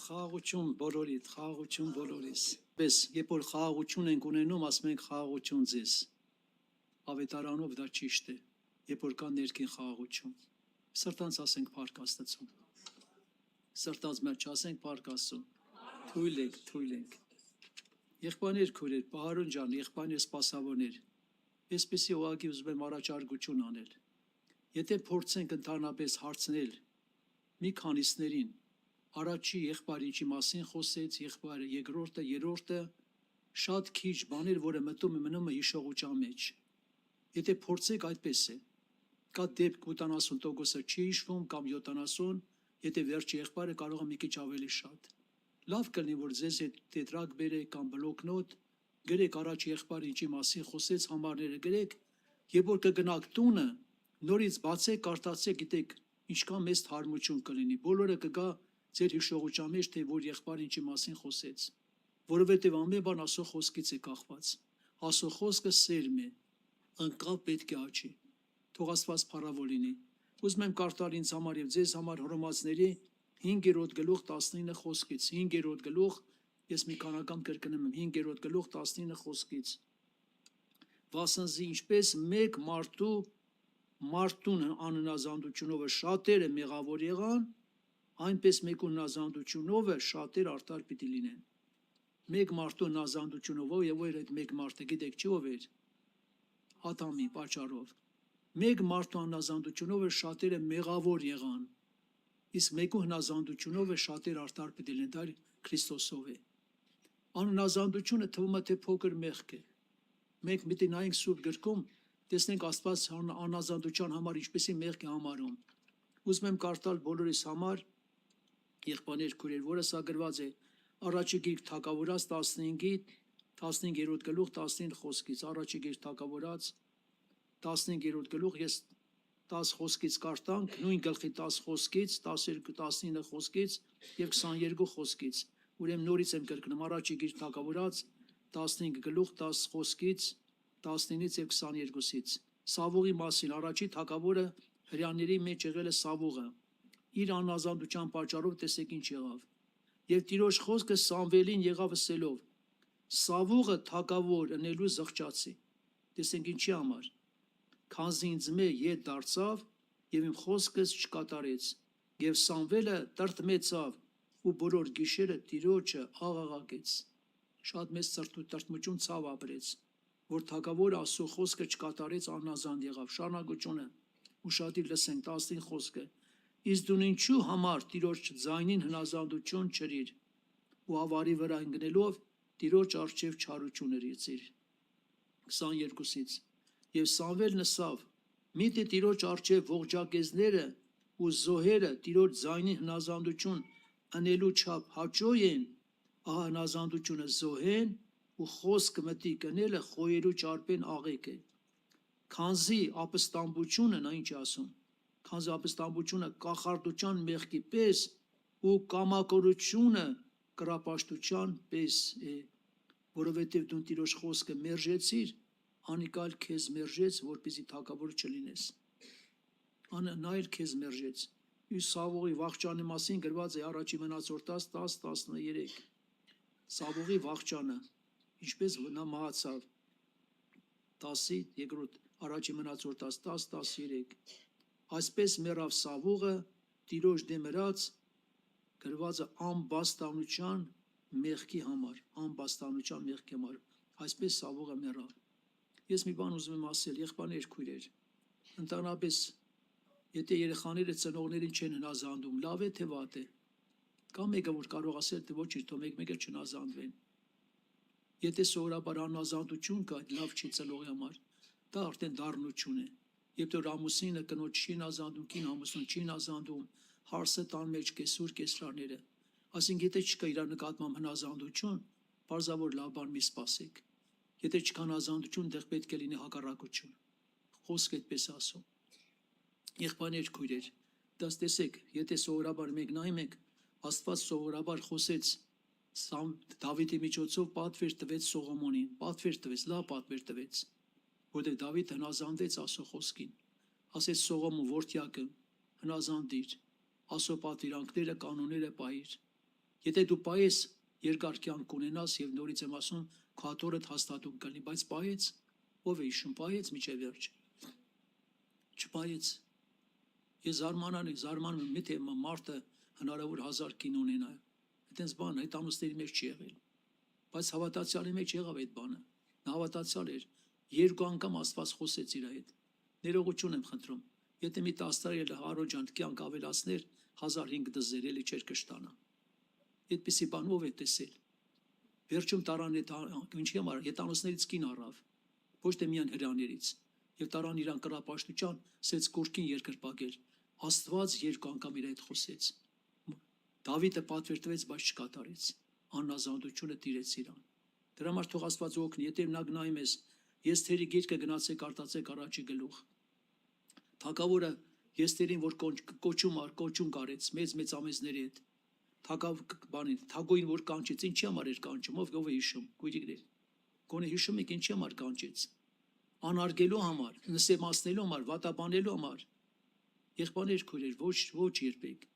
Խաղաղություն բոլորիդ, խաղաղություն բոլորիս։ Պես, երբ որ խաղաղություն ենք ունենում, ասում ենք խաղաղություն ձեզ։ Ավետարանով դա ճիշտ է, երբ որ կա ներքին խաղաղություն։ Սրտանց ասենք փառք Աստծուն։ Սրտանց մեր չասենք փառք Աստծուն։ Թույլ եք, թույլ եք։ Եղբայրներ քույրեր, Պահարոն ջան, եղբայրներ սպասավորներ, այսպեսի ուղղակի ուզում եմ առաջարկություն անել։ Եթե փորձենք ընդհանրապես հարցնել մի քանիսներին, առաջի եղբայրը ինչի մասին խոսեց, եղբայրը երկրորդը, երրորդը, շատ քիչ բաներ, որը մնում է հիշողության մեջ։ Եթե փորձեք, այդպես է։ Կա դեպք 80%-ը չի հիշվում կամ 70, եթե վերջի եղբայրը կարող է մի քիչ ավելի շատ։ Լավ կլինի, որ ձեզ հետ տետրակ բերեք կամ բլոկնոտ, գրեք առաջ եղբայրը ինչի մասին խոսեց, համարները գրեք, երբ որ կգնաք տունը, նորից բացեք, կարդացեք, գիտեք, ինչքան մեծ թարմություն կլինի։ Բոլորը կգա ձեր հիշողության մեջ, թե որ եղբայրը ինչի մասին խոսեց, որովհետև ամեն բան Աստծո խոսքից է կախված։ Աստծո խոսքը սերմ է, անկապ պետք է աճի։ Թող Աստված փառավոր լինի։ Ուզում եմ կարդալ ինձ համար եւ ձեզ համար Հռոմեացիների 5-րդ գլուխ 19 խոսքից, 5-րդ գլուխ, ես մի քանական կրկնում եմ, 5-րդ գլուխ 19 խոսքից։ Վասնզի ինչպես մեկ մարդուն անհնազանդությունով շատերը մեղավոր եղան, այնպես մեկ հնազանդությունով շատեր արդար պիտի լինեն։ Մեկ մարդու հնազանդությունով եւ ով էր այդ մեկ մարդը, գիտեք չի ով էր։ Ադամի պատճառով։ Մեկ մարդու հնազանդությունով շատերը մեղավոր եղան, իսկ մեկու հնազանդությունով շատեր արդար պիտի լինեն, դա Քրիստոսով է։ Անհնազանդությունը թվում է թե փոքր մեղք է։ Մենք պիտի նայենք Սուրբ գրքում, տեսնենք Աստված անհնազանդության համար ինչպեսի մեղք է համարում։ Ուզում եմ կարդալ բոլորիս համար, եղբայրներ քույրեր, որը սա գրված է Առաջի գիրք Թագավորաց 15-րդ գլուխ 19 խոսքից, Առաջի գիրք Թագավորաց 15-րդ գլուխ, ես 10 խոսքից կարդանք, նույն գլխի 10 խոսքից, 19 խոսքից եւ 22 խոսքից։ Ուրեմն նորից եմ կրկնում Առաջի գիրք Թագավորաց 15 գլուխ 10 խոսքից 19-ից եւ 22-ից։ Սավուղի մասին առաջի թագավորը հրյաների մեջ եղել է Սավուղը։ Իր անազանդության պատճառով տեսեք ինչ եղավ։ Եվ Տիրոջ խոսքը Սամվելին եղավ ասելով. Սավուղը թագավոր ընելու զղջացի։ Տեսեք ինչի համար։ Քանզի ինձ մե ետ դարձավ եւ իմ խոսքս չկատարեց։ Եվ Սամվելը տրտմեցավ ու բոլոր գիշերը Տիրոջը աղաղակեց։ Շատ մեծ տրտմություն ցավ ապրեց, որ թագավորը Աստծո խոսքը չկատարեց, անազանդ եղավ։ Շարունակությունը ուշադիր լսենք 15 խոսքը։ Իսկ դու ինչու համար Տիրոջ ձայնին հնազանդություն չրիր ու ավարի վրա ընկնելով Տիրոջ առջև չարություն երեցիր։ 22-ից Եվ Սամվելն ասավ. Միթե Տիրոջ առջև ողջակեզները ու զոհերը Տիրոջ ձայնին հնազանդություն անելու չափ հաճո են, ահա հնազանդությունը զոհեն ու խոսք մտի կնելը խոյերու ճարպեն աղեկ է։ Քանզի ապստամբությունը, նա ինչ ասում, քանզի ապստամբությունը կախարդության մեղքի պես ու կամակորությունը կրապաշտության պես է, որովհետև դու Տիրոջ խոսքը մերժեցիր, անիկալ քեզ մերժեց, որպեսզի թագավոր չլինես։ Նայր քեզ մերժեց։ Իս Սավուղի վախճանի մասին գրված է առաջի մնացորդ 10:13։ Սավուղի վախճանը, ինչպես նա մահացավ 10-ի երկրորդ առաջի մնացորդ 10:13։ Այսպես մեռավ Սավուղը Տիրոջ դեմրած գրվածը ամբաստանության մեղքի համար, ամբաստանության մեղքի համար, այսպես Սավուղը մեռավ։ Ես մի բան ուզում եմ ասել, եղբայրներ քույրեր, ընդհանրապես եթե երեխաները ծնողներին չեն հնազանդում, լավ է թե վատ է։ Կա մեկը, որ կարող ասել, թե ոչինչ, թող մեկ-մեկը չհնազանդվեն։ Եթե սովորաբար անհնազանդություն կա, լավ չի ծնողի համար, դա արդեն դառնություն է։ Երբ որ ամուսինը կնոջ չի հնազանդում, կին ամուսնուն չի հնազանդում, հարսը տան մեջ կեսուր կեսրաները, ասենք եթե չկա իր նկատմամբ հնազանդություն, պարզավոր լավ բան մի սպասեք։ Եթե չկա հնազանդություն, դեռ պետք է լինի հակառակություն։ Խոսքը այդպես ասում։ Եղբայրներ քույրեր, դա տեսեք, եթե սովորաբար մեկ նայում եք, Աստված սովորաբար խոսեց Դավիթի միջոցով պատվեր տվեց Սողոմոնին, պատվեր տվեց, լավ պատվեր տվեց, որտեղ Դավիթ հնազանդեց Աստծո խոսքին։ Ասեց Սողոմոն որդյակը, հնազանդիր, Աստծո պատվիրանքները, կանոնները պահիր։ Եթե դու պայես երկար կյանք ունենաս եւ նորից եմ ասում, քո աթոռդ հաստատում կլինի, բայց պայեց, ով է հիշում, պայեց միջև վերջ։ Չպայեց։ Ես զարմանում եմ, միթե մարդը հնարավոր 1000 կին ունենա։ Այդտենց բան հետամուսների մեջ չի եղել։ Բայց հավատացյալի մեջ եղավ այդ բանը։ Նա հավատացյալ էր, 2 անգամ Աստված խոսեց իր հետ։ Ներողություն եմ խնդրում։ Եթե մի 10 տարի էլ առօջանդ կյանք ավելացներ, 1005 դզեր էլի չէր կշտանա։ Այդպիսի բան ով է տեսել։ Վերջում տարան ինչի համար հետամուսներից կին առավ, ոչ թե միայն հրեաներից, եւ տարան իրան կրապաշտության, սեց կորքին երկրպագել։ Աստված 2 անգամ իր հետ խոսեց։ Դավիթը պատվեր տվեց, բայց չկատարեց։ Աննազանդությունը տիրեց իրան։ Դրա համար թող Աստված օգնի, եթե մնաք նայում ես, Եսթերի գիրքը գնացեք արտացեք առաջի գլուխ։ Թագավորը Եսթերին, որ կոչում կարեց մեծ ամեզների հետ։ Թագուին որ կանչեց, ինչի համար էր կանչում, ով է հիշում, քույրիկներ։ Գոնե հիշում եք ինչի համար կանչեց։ Անարգելու համար, նսեմացնելու համար, վատաբանելու համար։ Եղբայրներ քույրեր, ոչ երբեք։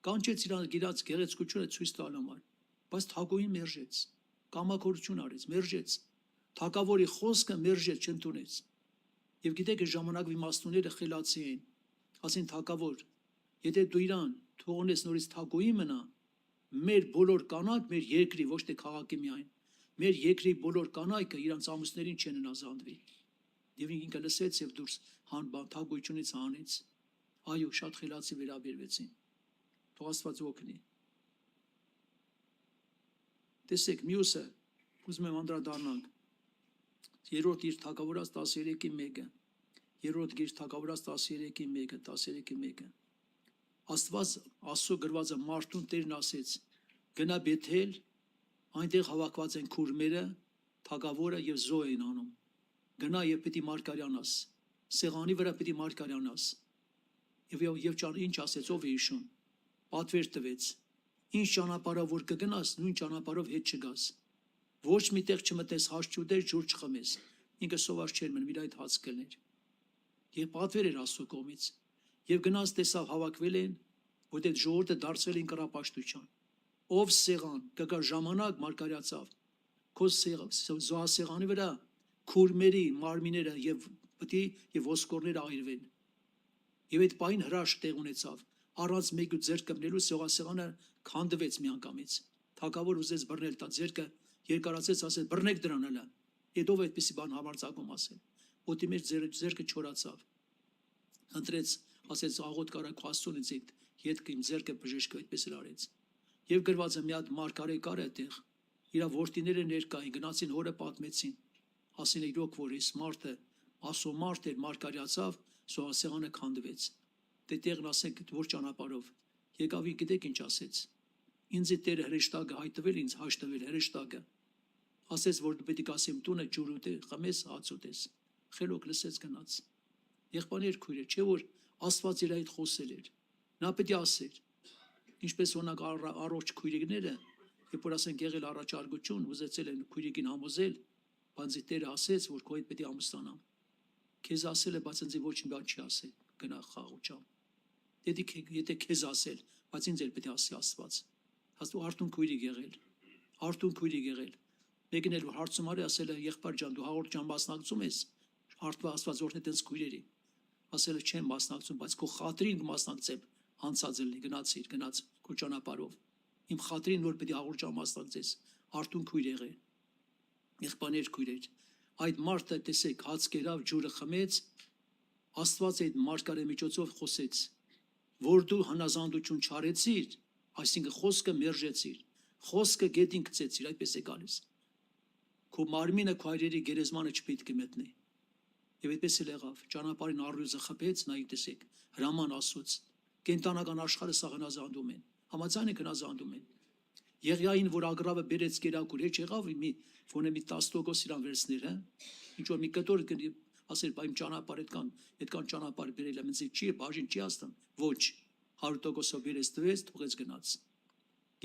Կանչեց իրան գիրած գեղեցկությունը ցույց տալ համար, բայց թագուին մերժեց, կամակորություն արեց, մերժեց, թագավորի խոսքը մերժեց, չընդունեց։ Եվ գիտեք, ժամանակի իմաստունները խելացի էին, ասին թագավոր, եթե դու իրան թողնես նորից թագուի մնա, մեր բոլոր կանայք, մեր երկրի, ոչ թե քաղաքի միայն, մեր երկրի բոլոր կանայքը իրանց ամուսներին չեն հնազանդվի։ Եվ ինքը լսեց եւ դուրս թագույությունից հանեց։ Այո, շատ խելացի վերաբերվեցին։ Թող Աստված օգնի։ Տեսեք, մյուսը, ուզում եմ անդրադառնանք, 3-րդ իր թագավորած 13:1, 3-րդ գիր թագավորած 13:1, Աստված Աստծո գրվածը մարդուն Տերն ասեց. գնա Բեթել, այնտեղ հավաքված են քուրմերը, թագավորը եւ զոհ են անում։ Գնա եւ պիտի մարգարյանաս, սեղանի վրա պիտի մարգարյանաս։ Եվ ինչ ասեց, ով է հիշում, պատվեր տվեց, ինչ ճանապարհով որ կգնաս, նույն ճանապարհով հետ չգաս, ոչ միտեղ չմտես հաց չուտես, ջուր չխմես, ինքը սոված չէր մնում, իր այդ հաց կլներ։ Եվ պատվեր էր Աստծո կողմից, եւ գնաց տեսավ հավաքվել են, որտեղ ժողովուրդը դարձել են կռապաշտության, ով սեղան կգա ժամանակ մարգարյացավ, քո զոհասեղանի վրա քուրմերի մարմինները եւ ոսկորները այրվեն։ Եվ այդ պայն հրաշք տեղ ունեցավ, առանց մեկու ձեռք կպնելու զոհասեղանը քանդվեց միանգամից։ Թագավոր ուզեց բռնել տա ձեռքը, երկարացեց, ասեց բռնեք դրան հələ։ Եվ ով այդպեսի բան համարձակում ասել։ Ոտի մեջ ձեռքը չորացավ։ Ընտրեց, ասեց աղոտ կարա քո Աստծունից այդ ետքը իմ ձեռքը բժշկը այդպես էլ արեց։ Եվ գրվածը մի հատ մարգարե կար այդտեղ, իր որդիները ներկային, գնացին հորը պատմեցին, ասին իրոք որ այս մարդը Աստծո մարդ էր, մարգարյացավ, զոհասեղանը քանդվեց։ Դե տեղն ասենք որ ճանապարհով։ Եկավ գիտեք ինչ ասեց։ Ինձ Տերը հրեշտակը հայտվել ինձ հաշտվել հրեշտակը։ Ասեց որ դու պետք է ասեմ տունը ջուր ուտե, խմես, հաց ուտես։ Խելոք լսեց գնաց։ Եղբայրներ քույրեր, չէ որ Աստված իր այդ խոսել էր։ Նա պետք է ասեր։ Ինչպես օրինակ առողջ քույրիկները, երբ որ ասենք եղել առաջարկություն, ուզեցել են քույրիկին համոզել, բայց Տերը ասեց, որ քո հետ պետք է ամուսնանամ։ Քեզ ասել է, բայց ինձ ոչ մի բան չի ասել, գնա խաղուչամ։ Եթե քեզ ասել, բայց ինձ էլ պետք է ասի Աստված։ Աստու արթուն քույրիկ եղել, արթուն քույրիկ եղել։ Մեկին էլ հարցում արի, ասել է եղբայր ջան, դու հաղորդչան մասնակցում ես, Աստված օրհնի տենց քույրերի։ Ասել է չեմ մասնակցում, բայց քո խատրին կմասնակցեմ, անցած ելնի, գնաց քո ճանապարհով։ Իմ խատրին որ պետք է հաղորդչան մասնակցես, արթուն քույր եղել։ Եղբայրներ քույրեր, այդ մարդը տեսեք հաց կերավ, ջուրը խմեց, Աստված այդ մարգարե միջոցով խոսեց, որ դու հնազանդություն չարեցիր, այսինքն խոսքը մերժեցիր, խոսքը գետին գցեցիր, այդպես է գալիս։ Քո մարմինը քո հայրերի գերեզմանը չպետք է մտնի։ Եվ այդպես էլ եղավ, ճանապարհին առյուծը խփեց, նայեք տեսեք, հրաման Աստծոց, կենտանական աշխարհը սա հնազանդում են, համաձայն եք հնազանդում են։ Եղիային, որ ագրավը բերեց կերակուր, հեչ եղավ մի ֆոնե մի 10% իրան վերցներ, հա։ Ինչ որ մի կտոր ասել, բայ իմ ճանապարհ այդքան ճանապարհ բերել եմ, ինձ չի բաժին չի աստան։ Ոչ, 100%-ով բերեց տվեց, թողեց գնաց։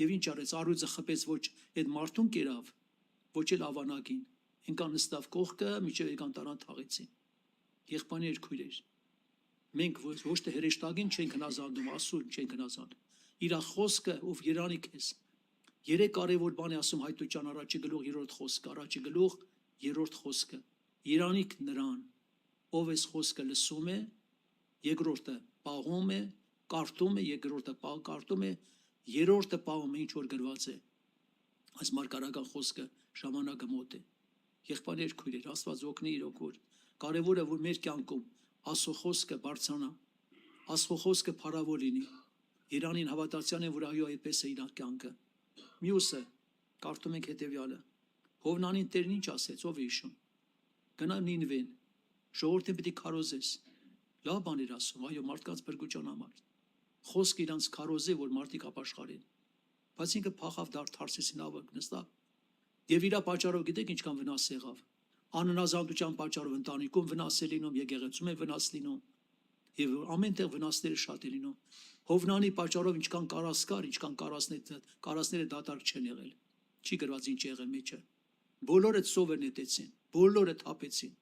Եվ ինչ արեց, առյուծը խփեց, ոչ այդ մարդուն կերավ, ոչ էլ ավանակին։ Ինքան նստավ կողքը, միջև եկան տարան թաղեցին։ Եղբայրներ քույրեր, մենք ոչ թե հրեշտակին չենք հնազանդում, Աստծուն չենք հնազանդում։ Իր խոսքը ով երանի քեզ, Երեք կարևոր բան է ասում Հայտոճան առաջի գլուխ 3-րդ խոսքը, առաջի գլուխ 3-րդ խոսքը։ Երանիք նրան, ով այս խոսքը լսում է, երկրորդը պահում է, կարդում է, երկրորդը կարդում է, երրորդը պահում է, ինչ որ գրված է։ Այս մարգարական խոսքը ժամանակը մոտ է։ Եղբայրներ, քույրեր, Աստված օգնի իրոք, որ կարևորը որ մեր կյանքում Աստծո խոսքը բարձրանա, Աստծո խոսքը փառավոր լինի։ Երանին հավատացյան են, որ այո, այդպես է իր կյանքը։ Մյուսը կարդում ենք հետևյալը. Հովնանին Տերն ինչ ասեց, ով է հիշում։ Գնա Նինվեն, ժողովրդին պիտի քարոզես։ Լավ բան էր ասում, այո, մարդկանց բրգուճան համար։ Խոսք իրանց քարոզե, որ մարդիկ ապաշխարեն։ Բայց ինքը փախավ Թարսիսի նավը նստավ։ Եվ իր պատճառով գիտեք ինչքան վնաս եղավ։ Անհնազանդության պատճառով ընտանիքում վնաս է լինում, եկեղեցում է վնաս լինում։ Եվ ամենտեղ վնասները շատ է լինում։ Հովնանի պատճառով ինչքան կարաս կար, ինչքան կարասները դատարկ չեն եղել։ Չի գրված ինչ եղել մեջը։ Բոլորը ծովը նետեցին, բոլորը թափեցին։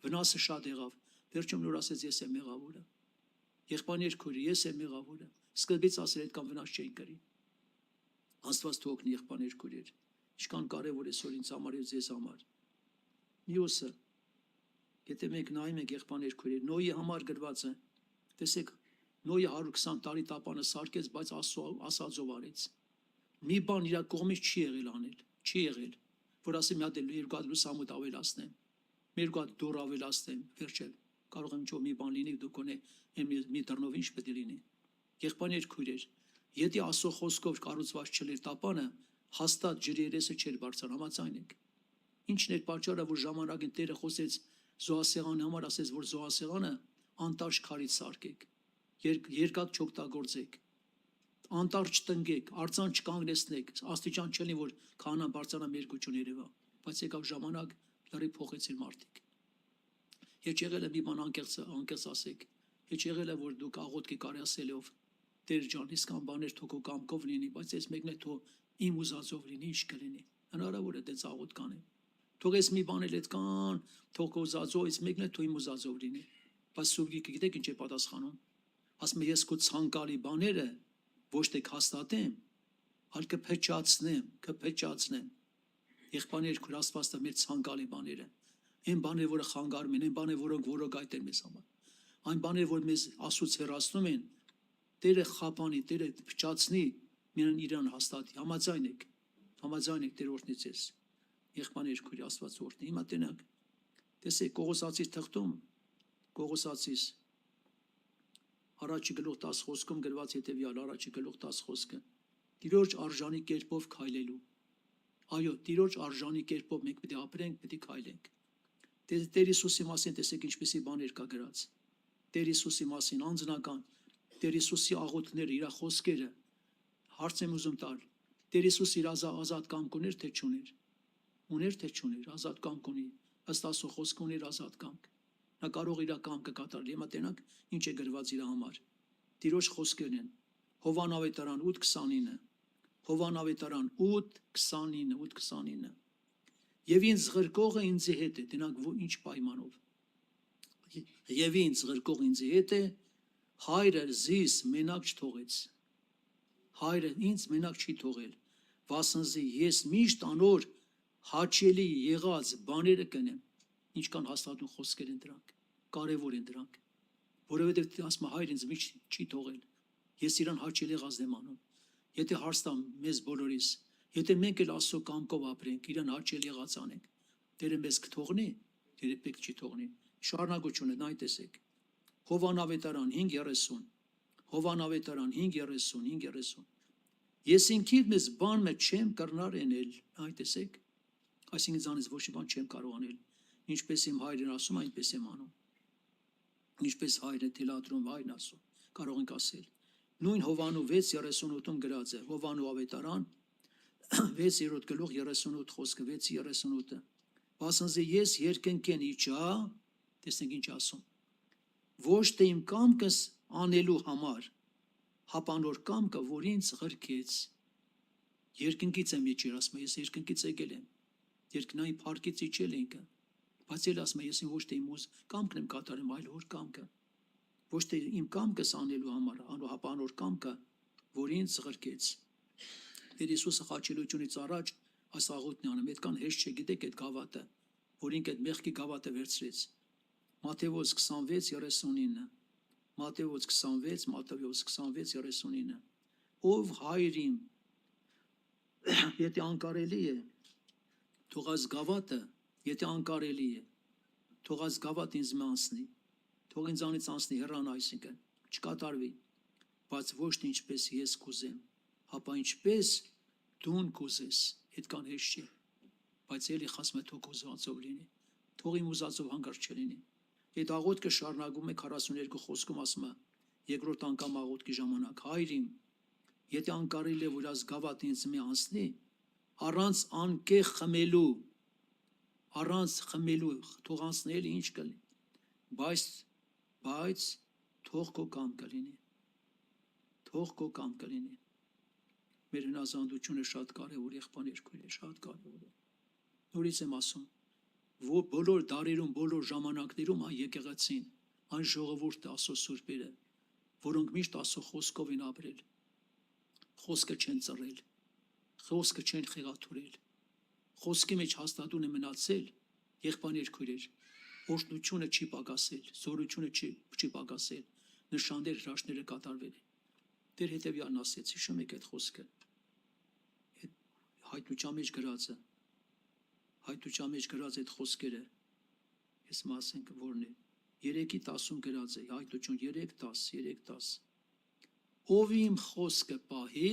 Վնասը շատ եղավ։ Վերջում նոր ասեց ես եմ մեղավորը։ Եղբայրներ, քույրեր, ես եմ մեղավորը։ Սկզբից ասել այդքան վնաս չէին կրի։ Աստված թողնի եղբայրներ, քույրեր։ Ինչքան կարևոր է սոր ինձ համար եւ ձեզ համար։ Մյուսը, եթե մենք նայում ենք եղբայրներ, քույրեր, Նոյի համար գրված է։ Տեսեք, Նոյը 120 տարի տապանը սարքեց, բայց ասածով արեց։ Մի բան իր կողմից չի եղել անել, չի եղել, որ ասեմ մի հատ երկու հատ լուսամուտ ավելացնեմ, երկու հատ դուռ ավելացնեմ, վերջել, կարող եմ ինչ-որ մի բան լինի, դուք ունե մի դռնով ինչ պետք է լինի։ Եղբայրներ, քույրեր, եթե Աստծո խոսքով կառուցված չլեր տապանը, հաստատ ջրի երեսը չէր բարձր, համաձայն ենք։ Ինչն էր պատճառը, որ ժամանակին Տերը խոսեց զոհասեղանի համար, ասեց, որ զոհասեղանը անտաշ քարից սարքեք, երկաթ չօգտագործեք, անտառ չտնկեք, արձան չկանգնեցնեք, աստիճան չլինի, որ քահանան բարձրանա մերկություն երևա, բայց եկավ ժամանակ, լրիվ փոխեցին մարդիկ։ Եչ եղել է մի բան անկեղծ ասեք, եչ եղել է, որ դուք աղոթքի կարասելով, Տեր ջան, իսկան բաներ թող քո կամքով լինի, բայց այս մեկն է թող իմ ուզածով լինի, ինչ կլինի։ Հնարավոր է դες աղոթք կանեմ։ Թող այս մի բան էլ այդքան, թող քո ուզածով, այս մեկն է թող իմ ուզածով լինի։ Բայց Սուրբ Գիրքը գիտեք ինչ է պատասխանում։ Ասում է ես քո ցանկալի բաները ոչ թե հաստատեմ, այլ կփչացնեմ։ Եղբայրներ, քույր Աստվածը մեր ցանկալի բաները, այն բաները, որը խանգարում են, այն բաները, որոնք որոգայթ են մեզ համար, այն բաները, որ մեզ Աստծուց հեռացնում են, Տերը խափանի, Տերը փչացնի, իրան հաստատի։ Համաձայն եք Տեր օրհնի ձեզ։ Եղբայրներ, քույր Աստված օրհնի։ Հիմա տենակ, տեսեք Կողոսացիս թղթում, Կողոսացիս առաջի գլուխ 10 խոսքում գրված հետևյալ, առաջի գլուխ 10 խոսքը։ Տիրոջ արժանի կերպով քայլելու։ Այո, Տիրոջ արժանի կերպով մենք պետք է ապրենք, պետք է քայլենք։ Տեր Հիսուսի մասին տեսեք ինչպեսի բաներ կա գրած։ Տեր Հիսուսի մասին անձնական, Տեր Հիսուսի աղոթքները, իր խոսքերը, հարց եմ ուզում տալ։ Տեր Հիսուս իր ազատ կամք ուներ, թե չուներ։ Ուներ, թե չուներ, ազատ կամք ունի։ Ըստ Աստծո խոսքը ուներ ազատ կամք։ Նա կարող իր կամքը կատարել։ Հիմա տենակ ինչ է գրված իր համար։ Տիրոջ խոսքերն են։ Հովհան ավետարան 8:29։ Հովհան ավետարան 8:29։ Եվ ինձ զղրկողը ինձի հետ է, տենակ ինչ պայմանով։ Եվ ինձ զղրկող ինձի հետ է, Հայրը զիս մենակ չթողեց։ Հայրը ինձ մենակ չի թողել, վասնզի ես միշտ անոր հաճելի եղած բաները կնեմ։ Ինչքան հաստատուն խոսքեր են դրանք, կարևոր են դրանք, որովհետև ասում է Հայր ինձ միշտ չի թողել, ես իրան հաճելի եղած եմ անում։ Եթե հարց տամ մեզ բոլորիս, եթե մենք էլ Աստծո կամքով ապրենք, իրան հաճելի եղած անենք, Տերը մեզ կթողնի, երբեք չի թողնի։ Շարունակությունը նայ տեսեք։ Հովհան ավետարան 5:30, Հովհան ավետարան 5:30։ Ես ինքիդ մեզ բան մեջ չեմ կրնար էնել, այ տեսեք, այսինքն ձանից ոչ մի բան չեմ կարող անել, ինչպես իմ հայրն ասում, այնպես եմ անում, ինչպես հայրը թելադրում, հայրն ասում, կարող ենք ասել։ Նույն Հովհաննու 6:38-ում գրած է, Հովհաննու ավետարան 6-րդ գլուխ 38 խոսքը, 6:38-ը։ Վասնզի ես երկնքեն իջա, տեսնենք ինչ ասում, ոչ թե իմ կամքս անելու համար, հապանոր կամքը, որ ինձ ղրկեց։ Երկնքից եմ իջել, ասում եմ, ես երկնքից եկել եմ, երկնային փառքից իջել ինքը, բայց էլ ասում եմ, ես ոչ թե իմ կամքն եմ կատարում, այլ հոր կամքը, ոչ թե իմ կամքս անելու համար, հապանոր կամքը, որ ինձ ղրկեց։ Տեր Հիսուսը խաչելությունից առաջ այս աղոթն է անում, այդքան հեշտ չէ, գիտեք այդ գավաթը, որ ինք այդ մեղքի գավաթը վերցրեց։ Մատթեոս 26:39, Մատթեոս 26:39, ով հայր իմ, եթե անկարելի է, թող այս գավաթը, եթե անկարելի է, թող այս գավաթը ինձ մե անցնի, թող ինձանից անցնի, հեռանա, այսինքն չկատարվի, բայց ոչ թե ինչպես ես կուզեմ, հապա ինչպես դու կուզես, այդքան հեշտ չի, բայց էլի խասում է թող ուզածով լինի, թող իմ ուզածով հանգարց չլինի։ Այդ աղոթքը շարունակում է 42 խոսքում, ասում է երկրորդ անգամ աղոթքի ժամանակ. Հայր իմ, եթե անկարելի է, որ այս գավաթը ինձ մի անցնի, առանց անկեղ խմելու, թող անցնի, էլի ինչ կլինի, բայց թող քո կամքը լինի, թող քո կամքը լինի։ Մեր հնազանդությունը շատ կարևոր, եղբայրներ, շատ կարևոր է։ Նորից եմ ասում, որ բոլոր դարերում, բոլոր ժամանակներում այն եկեղեցին, այն ժողովուրդը, Աստծո սուրբերը, որոնք միշտ Աստծո խոսքով են ապրել, խոսքը չեն ծռել, խոսքը չեն խեղաթուրել, խոսքի մեջ հաստատուն է մնացել, եղբայրներ, օրհնությունը չի պակասել, զորությունը չի պակասել, նշաններ, հրաշքները կատարվել են։ Դեր հետևյալն ասեց, հիշում եք այդ խոսքը, հայտնության մեջ գրած այդ խոսքերը, ես մասենք որն է, 3:10 գրած է, հայտնություն 3:10, ով իմ խոսքը պահի,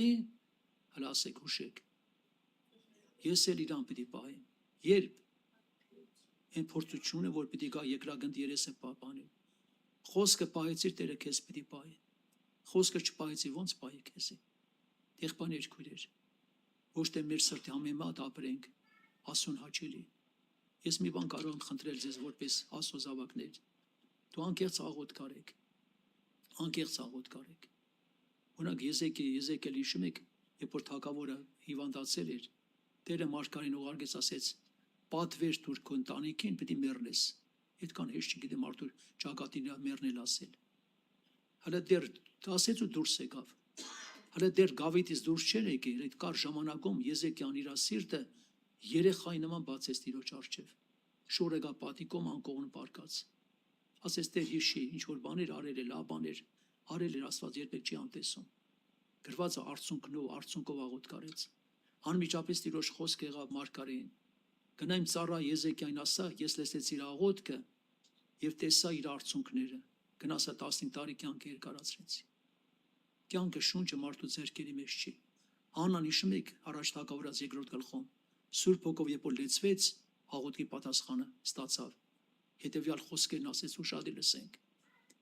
հələ ասեք, հուշեք, ես էլ իրան պիտի պահեմ, երբ այն փորձությունը, որ պիտի գա երկրագնդի երեսը պահպանել, խոսքը պահեցիր, Տերը քեզ պիտի պահի, խոսքը չպահեցի, ոնց պահի քեզի, եղբայրներ, քույրեր, ոչ թե մեր սրտի համեմատ ապրենք, Աստծուն հաճելի։ Ես մի բան կարող եմ խնդրել ձեզ որպես Աստծո զավակներ, դու անկեղծ աղոթք արեք, օրինակ Եզեկիել հիշում եք, երբ որ թագավորը հիվանդացել էր, Տերը մարգարեն ուղարկեց, ասեց, պատվեր տուր քո ընտանիքին, պիտի մեռնես, այդքան հեշտ չգիտեմ արդյոք ճակատին մեռնել ասել, հələ դեռ ասեց ու դուրս եկավ, հələ դեռ գավիթից դուրս չէր եկել, այդ կար ժամանակում Եզեկիան իր սիրտը երեխայի նման բացեց Տիրոջ առջև, շորը գա պատիկում անկողն պարկած, ասեց Տեր հիշի, ինչ որ բաներ արել է, լավ բաներ արել էր, Աստված երբեք չի անտեսում, գրվածը արցունքով աղոթք արեց, անմիջապես Տիրոջ խոսք եղավ մարգարեին, գնա իմ ծառա Եզեկիային ասա, ես լսեցի իր աղոթքը եւ տեսա իր արցունքները, գնացա 15 տարի կյանք երկարացրեցի, կյանքը շունչը մարդու ձեռքերի մեջ չի, Աննան հիշում եք առաջ թագավորած երկրորդ գլխում, Սուրբ Հոգով երբ որ լեցվեց, աղոթքի պատասխանը ստացավ, հետևյալ խոսքերն ասեց ու շատ լսենք,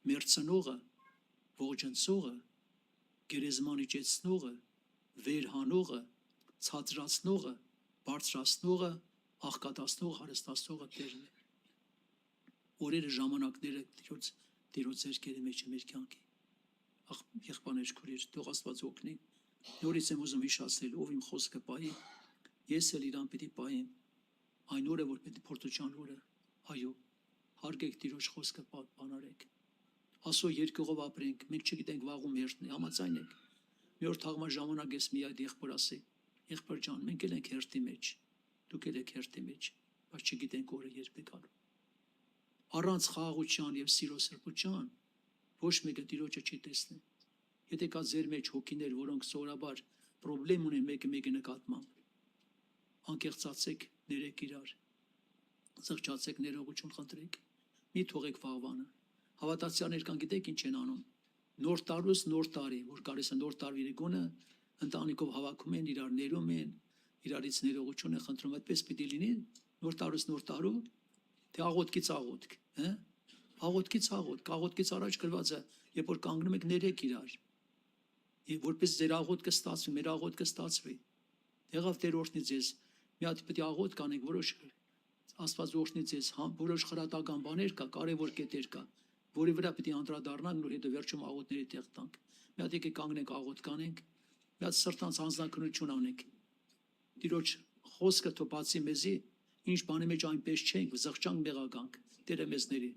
մերձնողը, ողջնցողը, գերեզման իջեցնողը, վերհանողը, ցածրացնողը, բարձրացնողը, աղքատացնողը, հարստացնողը Տերն է։ Օրերը ժամանակները Տիրոջ ձեռքերի մեջ է մեր կյանքի։ Եղբայրներ, քույրեր, թող Աստված օգնի։ Նորից եմ ուզում հիշեցնել, ով իմ խոսքը պահի, ես էլ իրան պիտի պահեմ, այն օրը, որ պետք է փորձության օրը, այո, հարգեք Տիրոջ խոսքը բանարեք, Աստծո երկյուղով ապրենք, մենք չգիտենք վաղում հերթն է, համաձայն եք, մի օր թաղման ժամանակ ես մի այդ եղբոր ասի, եղբոր ջան, մենք էլ ենք հերթի մեջ, դուք էլ եք հերթի մեջ, բայց չգիտենք օրը երբ է գալու, առանց խաղաղության և սիրո սրբության, ոչ մեկը Տիրոջը չի տեսնի, եթե կա ձեր մեջ հոգիներ, որոնք սովորաբար պրոբլեմ ունեն մեկի նկատմամբ, անկեղծացեք, ներեք իրար, զղջացեք, ներողություն խնդրեք, մի թողեք վաղվանը, հավատացյալներ կան, գիտեք ինչ են անում, նոր տարուց նոր տարի, որ գալիս է նոր տարվի գոնը, ընտանիքով հավաքում են, իրար ներում են, իրարից ներողություն են խնդրում, այդպես պիտի լինի, նոր տարուց նոր տարու, թե աղոթքից աղոթք, աղոթքից առաջ գրված է, երբ որ կանգնում եք ներեք իրար, որպես ձեր աղոթքը ստացվի, մեր աղոթքը ստացվի, եղավ Տեր օրհնի ձեզ, մի հատ պետք է աղոթք անենք, որոշ Աստված օրհնի ձեզ, որոշ խրատական բաներ կա, կարևոր կետեր կա, որի վրա պետք է անդրադառնանք, նոր հետո վերջում աղոթների տեղ տանք, մի հատ եկեք կանգնենք աղոթք անենք, մի հատ սրտանց անձնագրություն անենք, Տիրոջ խոսքը թող բացի մեզի, ինչ բանի մեջ այնպես չենք, զղջանք մեղագանք, Տերը մեզ ների